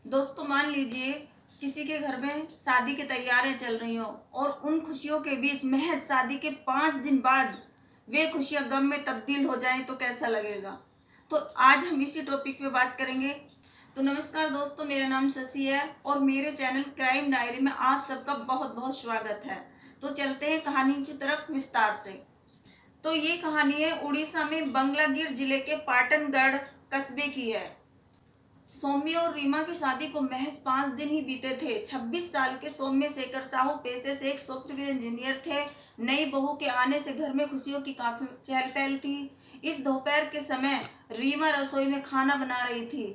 दोस्तों, मान लीजिए किसी के घर में शादी की तैयारियां चल रही हो और उन खुशियों के बीच महज शादी के 5 दिन बाद वे खुशियां गम में तब्दील हो जाएं तो कैसा लगेगा। तो आज हम इसी टॉपिक पे बात करेंगे। तो नमस्कार दोस्तों, मेरा नाम शशि है और मेरे चैनल क्राइम डायरी में आप सबका बहुत बहुत स्वागत है। तो चलते हैं कहानी की तरफ विस्तार से। तो ये कहानी है उड़ीसा में बंगलागिर जिले के पाटनगढ़ कस्बे की है। सौम्य और रीमा की शादी को महज 5 दिन ही बीते थे। 26 साल के सौम्य शेखर साहू पेशे से एक सॉफ्टवेयर इंजीनियर थे। नई बहू के आने से घर में खुशियों की काफी चहल पहल थी। इस दोपहर के समय रीमा रसोई में खाना बना रही थी।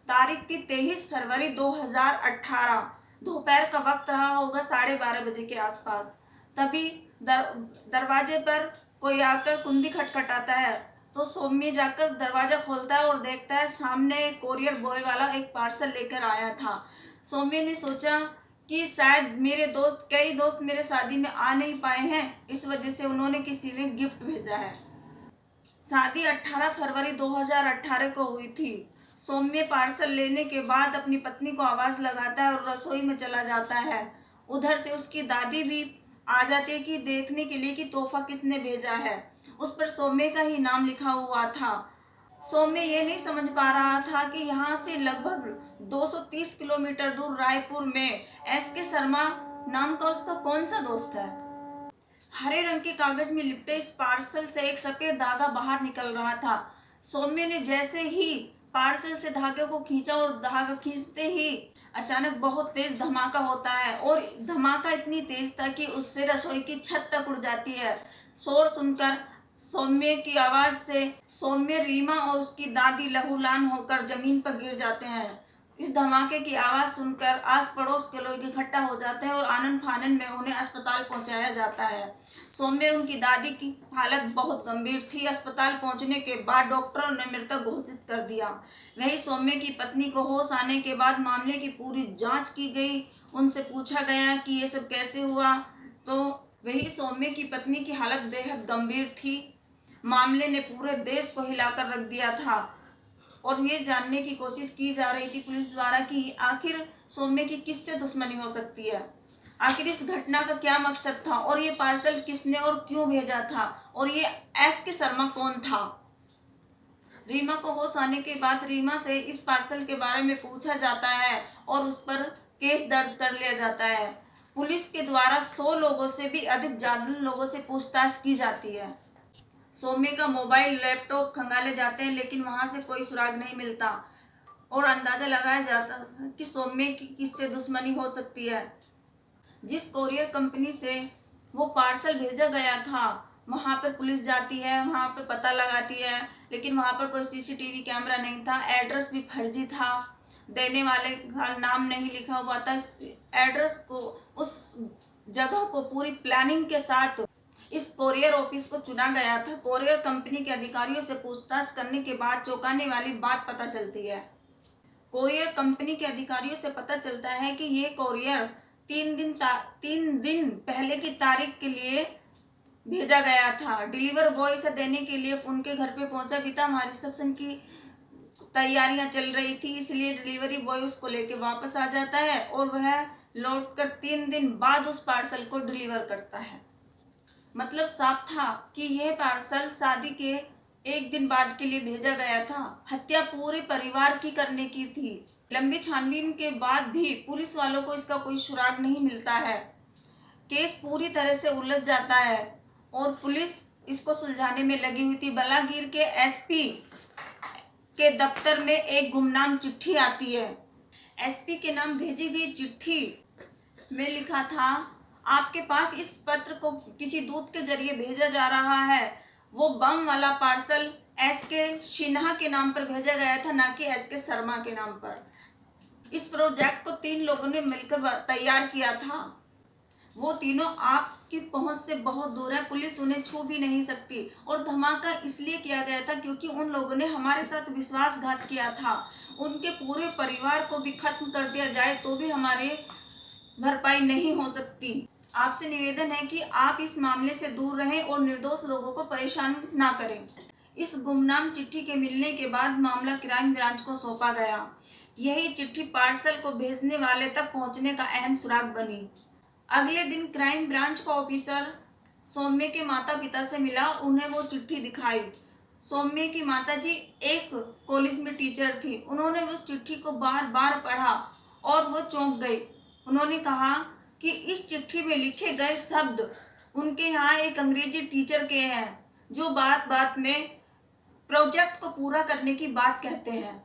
तारीख थी 23 फरवरी 2018। दोपहर का वक्त रहा होगा 12:30 बजे के आसपास। तभी दरवाजे पर कोई आकर कुंडी खटखटाता है। तो सौम्य जाकर दरवाजा खोलता है और देखता है सामने कोरियर बॉय वाला एक पार्सल लेकर आया था। सौम्य ने सोचा कि शायद कई दोस्त मेरे शादी में आ नहीं पाए हैं, इस वजह से उन्होंने किसी ने गिफ्ट भेजा है। शादी 18 फरवरी 2018 को हुई थी। सौम्य पार्सल लेने के बाद अपनी पत्नी को आवाज लगाता है और रसोई में चला जाता है। उधर से उसकी दादी भी आ जाती है कि देखने के लिए कि तोहफा किसने भेजा है। उस पर सौम्य का ही नाम लिखा हुआ था। सौम्य ये नहीं समझ पा रहा था कि यहाँ से लगभग 230 किलोमीटर दूर रायपुर में SK शर्मा नाम का उसका कौन सा दोस्त है। हरे रंग के कागज में लिपटे इस पार्सल से एक सफेद धागा बाहर निकल रहा था। सौम्य ने जैसे ही पार्सल से धागे को खींचा और धागा खींचते ही अचानक बहुत तेज धमाका होता है और धमाका इतनी तेज था कि उससे रसोई की छत तक उड़ जाती है। शोर सुनकर सौम्य की आवाज से सौम्य, रीमा और उसकी दादी लहूलुहान होकर जमीन पर गिर जाते हैं। इस धमाके की आवाज सुनकर आस पड़ोस के लोग इकट्ठा हो जाते हैं और आनन फानन में उन्हें अस्पताल पहुंचाया जाता है। सौम्य और उनकी दादी की हालत बहुत गंभीर थी। अस्पताल पहुंचने के बाद डॉक्टरों ने मृतक घोषित कर दिया। वही सौम्य की पत्नी को होश आने के बाद मामले की पूरी जांच की गई। उनसे पूछा गया कि ये सब कैसे हुआ, तो वही सौम्य की पत्नी की हालत बेहद गंभीर थी। मामले ने पूरे देश को हिलाकर रख दिया था और ये जानने की कोशिश की जा रही थी पुलिस द्वारा कि आखिर सौम्य की किससे दुश्मनी हो सकती है, आखिर इस घटना का क्या मकसद था और ये पार्सल किसने और क्यों भेजा था और ये SK शर्मा कौन था। रीमा को होश आने के बाद रीमा से इस पार्सल के बारे में पूछा जाता है और उस पर केस दर्ज कर लिया जाता है। पुलिस के द्वारा 100 लोगों से भी अधिक ज्यादा लोगों से पूछताछ की जाती है। सौम्य का मोबाइल, लैपटॉप खंगाले जाते हैं लेकिन वहां से कोई सुराग नहीं मिलता और अंदाजा लगाया जाता है कि सौम्य की किससे दुश्मनी हो सकती है। जिस कोरियर कंपनी से वो पार्सल भेजा गया था वहां पर पुलिस जाती है, वहां पर पता लगाती है, लेकिन वहां पर कोई CCTV कैमरा नहीं था। एड्रेस भी फर्जी था, देने वाले का नाम नहीं लिखा हुआ था। इस एड्रेस को, उस जगह को पूरी प्लानिंग के साथ इस कोरियर ऑफिस को चुना गया था। कोरियर कंपनी के अधिकारियों से पूछताछ करने के बाद चौंकाने वाली बात पता चलती है। कोरियर कंपनी के अधिकारियों से पता चलता है कि ये कोरियर 3 दिन पहले की तारीख के लिए भेजा गया था। डिलीवर बॉय इसे देने के लिए उनके घर पे पहुंचा भी था। वहां रिसेप्शन की तैयारियां चल रही थी, इसलिए डिलीवरी बॉय उसको लेके वापस आ जाता है और वह लौटकर 3 दिन बाद उस पार्सल को डिलीवर करता है। मतलब साफ था कि यह पार्सल शादी के 1 दिन बाद के लिए भेजा गया था। हत्या पूरे परिवार की करने की थी। लंबी छानबीन के बाद भी पुलिस वालों को इसका कोई सुराग नहीं मिलता है। केस पूरी तरह से उलझ जाता है और पुलिस इसको सुलझाने में लगी हुई थी। बलागीर के SP के दफ्तर में एक गुमनाम चिट्ठी आती है। SP के नाम भेजी गई चिट्ठी में लिखा था, आपके पास इस पत्र को किसी दूत के जरिए भेजा जा रहा है। वो बम वाला पार्सल SK सिन्हा के नाम पर भेजा गया था, ना कि SK शर्मा के नाम पर। इस प्रोजेक्ट को 3 लोगों ने मिलकर तैयार किया था। वो तीनों आपकी पहुंच से बहुत दूर है, पुलिस उन्हें छू भी नहीं सकती। और धमाका इसलिए किया गया था क्योंकि उन लोगों ने हमारे साथ विश्वासघात किया था। उनके पूरे परिवार को भी खत्म कर दिया जाए तो भी हमारे भरपाई नहीं हो सकती। आपसे निवेदन है कि आप इस मामले से दूर रहें और निर्दोष लोगों को परेशान ना करें। इस गुमनाम चिट्ठी के मिलने के बाद मामला क्राइम ब्रांच को सौंपा गया। यही चिट्ठी पार्सल को भेजने वाले तक पहुंचने का अहम सुराग बनी। अगले दिन क्राइम ब्रांच का ऑफिसर सौम्य के माता पिता से मिला, उन्हें वो चिट्ठी दिखाई। सौम्य की माताजी एक कॉलेज में टीचर थी। उन्होंने उस चिट्ठी को बार बार पढ़ा और वो चौंक गई। उन्होंने कहा कि इस चिट्ठी में लिखे गए शब्द उनके यहाँ एक अंग्रेजी टीचर के हैं, जो बात बात में प्रोजेक्ट को पूरा करने की बात कहते हैं।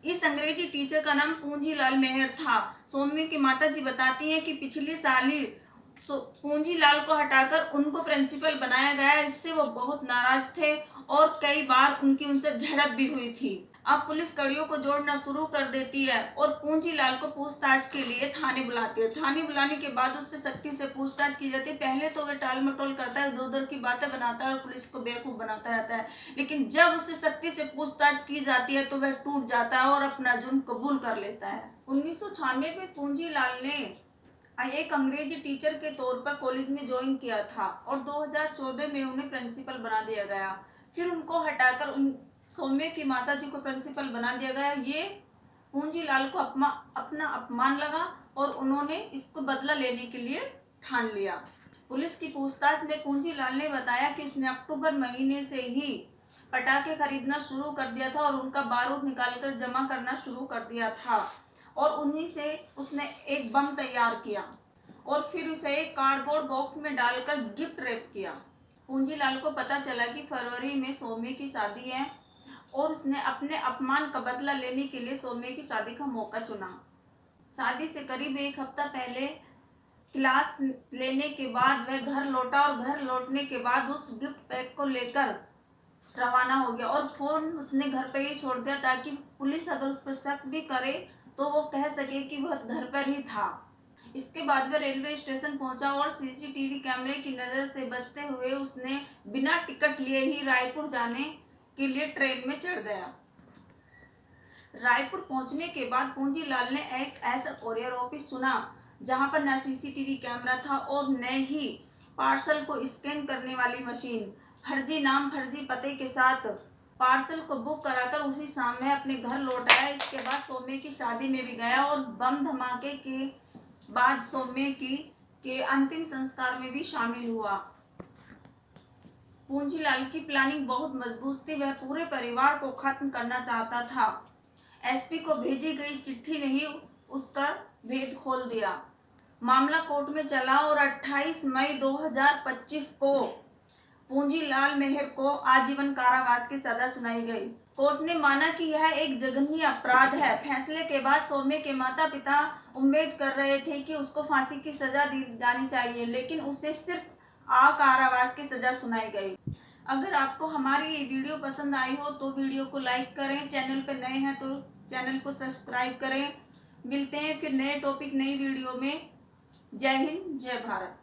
इस अंग्रेजी टीचर का नाम पूंजीलाल मेहर था। सौम्य की माताजी बताती हैं कि पिछली साल ही पूंजीलाल को हटाकर उनको प्रिंसिपल बनाया गया। इससे वो बहुत नाराज थे और कई बार उनकी उनसे झड़प भी हुई थी। अब पुलिस कड़ियों को जोड़ना शुरू कर देती है और पूंजीलाल को पूछताछ के लिए थाने बुलाती है। थाने बुलाने के बाद उससे सख्ती से पूछताछ की जाती है। पहले तो वह टाल मटोल करता है, इधर उधर की बातें बनाता है और पुलिस को बेवकूफ बनाता रहता है, लेकिन जब उससे सख्ती से पूछताछ की जाती है तो वह टूट जाता है और अपना जुर्म कबूल कर लेता है। 1996 में पूंजीलाल ने एक अंग्रेजी टीचर के तौर पर कॉलेज में ज्वाइन किया था और 2014 में उन्हें प्रिंसिपल बना दिया गया। फिर उनको हटाकर सौम्य की माताजी को प्रिंसिपल बना दिया गया। ये पूंजीलाल को अपना अपमान लगा और उन्होंने इसको बदला लेने के लिए ठान लिया। पुलिस की पूछताछ में पूंजीलाल ने बताया कि उसने अक्टूबर महीने से ही पटाखे खरीदना शुरू कर दिया था और उनका बारूद निकालकर जमा करना शुरू कर दिया था और उन्हीं से उसने एक बम तैयार किया और फिर उसे एक कार्डबोर्ड बॉक्स में डालकर गिफ्ट रैप किया। पूंजीलाल को पता चला कि फरवरी में सौम्य की शादी है और उसने अपने अपमान का बदला लेने के लिए सौम्य की शादी का मौका चुना। शादी से करीब एक हफ्ता पहले क्लास लेने के बाद वह घर लौटा और घर लौटने के बाद उस गिफ्ट पैक को लेकर रवाना हो गया और फोन उसने घर पर ही छोड़ दिया ताकि पुलिस अगर उस पर शक भी करे तो वो कह सके कि वह घर पर ही था। इसके बाद वह रेलवे स्टेशन पहुंचा और सीसीटीवी कैमरे की नज़र से बचते हुए उसने बिना टिकट लिए ही रायपुर जाने के लिए ट्रेन में चढ़ गया। रायपुर पहुंचने के बाद पूंजीलाल ने एक ऐसा कोरियर ऑफिस चुना जहां पर न सीसीटीवी कैमरा था और न ही पार्सल को स्कैन करने वाली मशीन। फर्जी नाम फर्जी पते के साथ पार्सल को बुक कराकर उसी शाम में अपने घर लौट आया। इसके बाद सौम्य की शादी में भी गया और बम धमाके के बाद सौम्य के अंतिम संस्कार में भी शामिल हुआ। पूंजीलाल की प्लानिंग बहुत मजबूत थी। वह पूरे परिवार को खत्म करना चाहता था। एसपी को भेजी गई चिट्ठी ने ही उसका भेद खोल दिया। मामला कोर्ट में चला और 28 मई 2025 को पूंजीलाल मेहर को आजीवन कारावास की सजा सुनाई गई। कोर्ट ने माना कि यह एक जघन्य अपराध है। फैसले के बाद सौम्य के माता पिता उम्मीद कर रहे थे कि उसको फांसी की सजा दी जानी चाहिए, लेकिन उसे सिर्फ कारावास की सजा सुनाई गई। अगर आपको हमारी ये वीडियो पसंद आई हो तो वीडियो को लाइक करें, चैनल पर नए हैं तो चैनल को सब्सक्राइब करें। मिलते हैं फिर नए टॉपिक नई वीडियो में। जय हिंद, जय भारत।